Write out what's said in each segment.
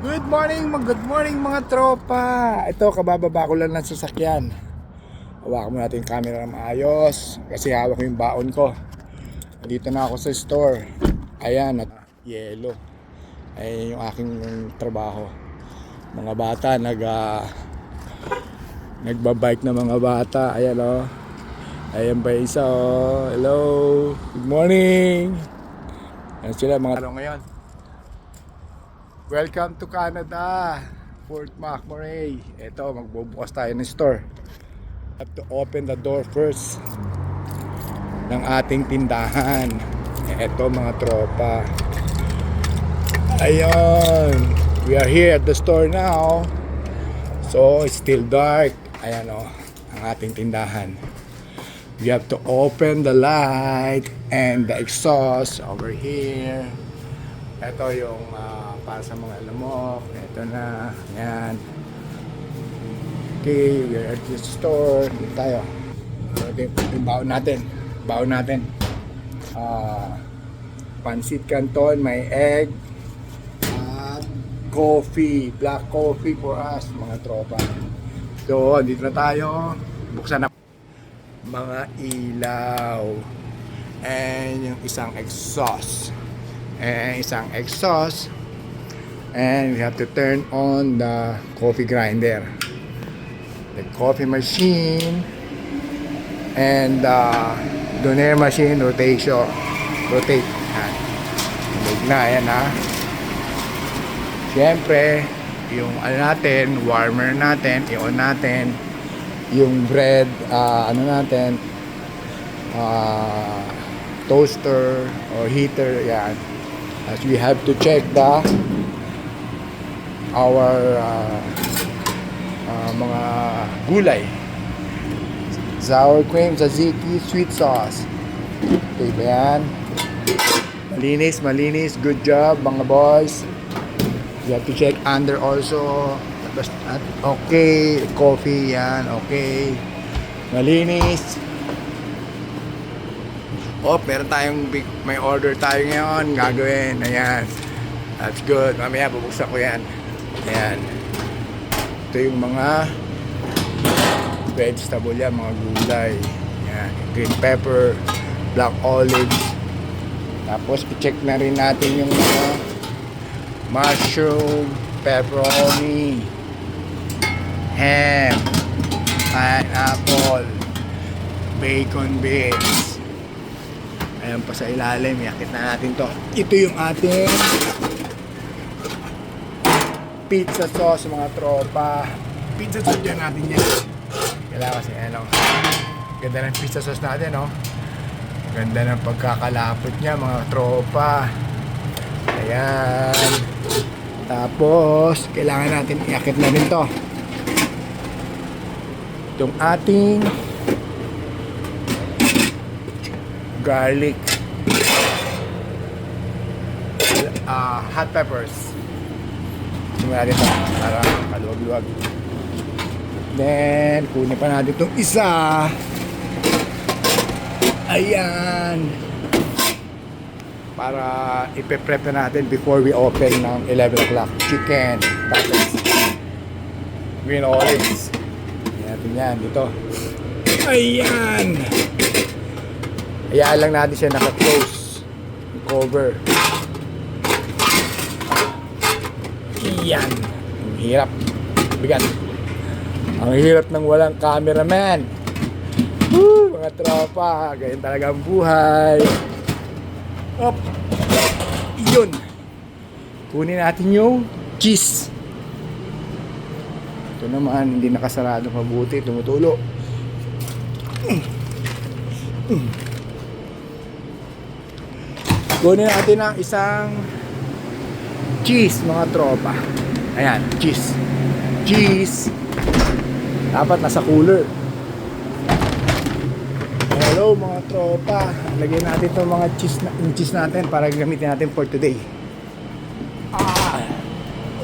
Good morning mga tropa. Ito, kabababa ko lang ng sasakyan. Hawakan mo natin yung camera na maayos kasi hawak ko yung baon ko. Dito na ako sa store. Ayan, at yelo. Ayan yung aking trabaho. Mga bata, nagbabike na mga bata. Ayan o. Ayan pa isa o. Hello. Good morning. Ayan sila mga talo ngayon. Welcome to Canada, Fort McMurray. Ito, magbubukas tayo ng store. Have to open the door first ng ating tindahan. Ito mga tropa. Ayun, we are here at the store now. So, it's still dark. Ayan o, ang ating tindahan. We have to open the light and the exhaust over here. Ito yung para sa mga lamok. Ito na. Yan. Okay, we're at the store. Dito tayo. Yung baon natin. Baon natin. Pansit canton, may egg. At coffee. Black coffee for us, mga tropa. So, dito na tayo. Buksan na mga ilaw. And yung isang exhaust. And we have to turn on the coffee grinder, the coffee machine, and the doner machine rotate. Yan. Na yan ha. Siyempre yung natin, warmer natin, i-on natin yung bread, toaster or heater. Yan. As we have to check our mga gulay, sour cream, tzatziki, sweet sauce. Okay ba yan? Malinis, good job mga boys. You have to check under also. Okay, coffee yan, okay, malinis. Meron may order tayo ngayon gagawin. Ayan, that's good. Mamaya bubuksan ko yan. Ayan, ito yung mga vegetable yan, mga gulay. Ayan, green pepper, black olives. Tapos i-check na rin natin yung mga mushroom, pepperoni, ham, pineapple, bacon bits. Ayan pa sa ilalim, yakit na natin to. Ito yung ating pizza sauce mga tropa. Pizza sauce yan natin yan. Kailangan kasi ganda ng pizza sauce natin, no? Ganda ng pagkakalapot niya mga tropa. Ayan. Tapos kailangan natin iakit na rin to. Itong ating garlic, hot peppers. Tingnan natin ito para kaluwag-luwag. Then kunin pa natin itong isa. Ayan, para ipe-prep na natin before we open ng 11 o'clock. Chicken, tapos green olives. Ayan natin yan dito. Ayan, hayaan lang natin siya naka-close, cover. Iyan, ang hirap, bigat. Ang hirap ng walang cameraman. Woo, mga tropa, ganyan talaga ang buhay. Yun, kunin natin yung cheese. Ito naman, hindi nakasarado mabuti, tumutulo. Kunin natin ang isang cheese mga tropa. Ayan, cheese dapat nasa cooler. Hello mga tropa, lagyan natin itong mga cheese natin para gamitin natin for today.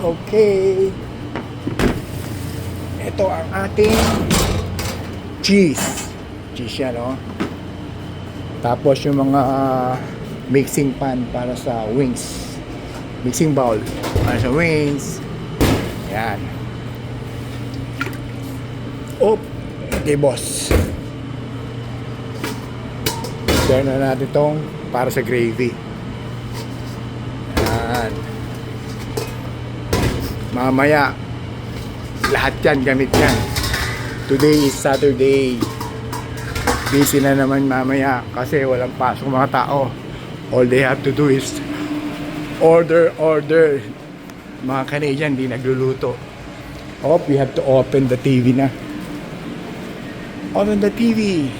Okay, ito ang ating cheese yan, no? Tapos yung mga mixing pan para sa wings, mixing bowl para sa wings. Ayan. Oh, okay boss. Share na natin tong para sa gravy. Ayan. Mamaya, lahat yan, gamit yan. Today is Saturday. Busy na naman mamaya kasi walang pasok mga tao. All they have to do is order. Mga Canadian di nagluluto. Oh, we have to open the TV na. Open the TV.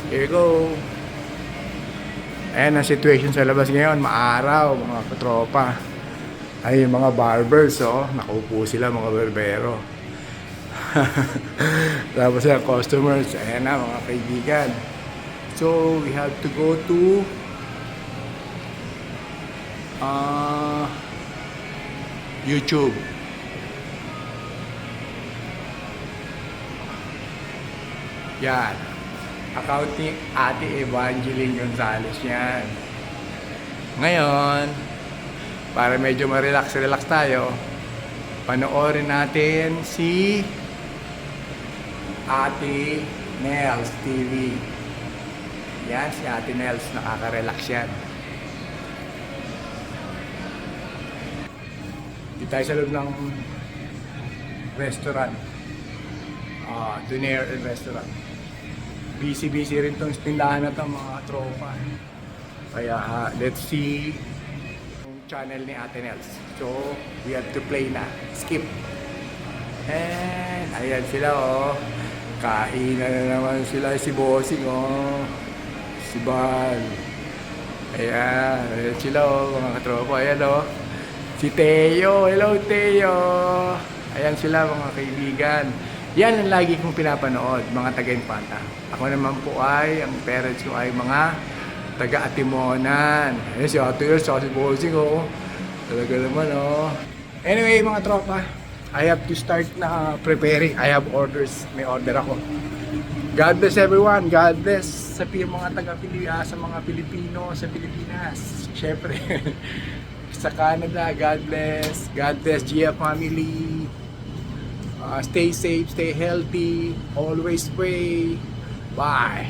Here you go. Ayan ang situation sa labas ngayon. Maaraw, mga katropa. Ay, yung mga barbers, oh. Nakaupo sila, mga barbero. Tapos yung customers. Ayan na, mga kaibigan. So, we have to go to YouTube. Yan. Account ni Ate Evangeline Gonzalez yan. Ngayon, para medyo ma-relax tayo, panoorin natin si Ate Nels TV. Yan, si Ate Nels. Nakaka-relax yan. Dito tayo sa loob ng restaurant. Donair and restaurant. Busy rin tong tindahan na to, mga tropa. Kaya let's see yung channel ni Ate Nels. So we have to play na. Skip. And ayan sila, oh. Kainan na naman sila, si Bossing, oh. Si Bal. Ayan sila, oh, mga katropa. Ayan, oh. Si Teo. Hello, Teo. Ayan sila, mga kaibigan. Yan ang lagi kong pinapanood, mga taga-Infanta. Ako naman po ang parents ko ay mga taga-Atimonan. Ayan si Ate Nels, si Bossing, oh. Talaga naman, oh. Anyway, mga tropa, I have to start na preparing. I have orders. May order ako. God bless everyone. God bless sa mga sa mga Pilipino sa Pilipinas. Siyempre, sa Canada, God bless. God bless Gia family. Stay safe, stay healthy. Always pray. Bye.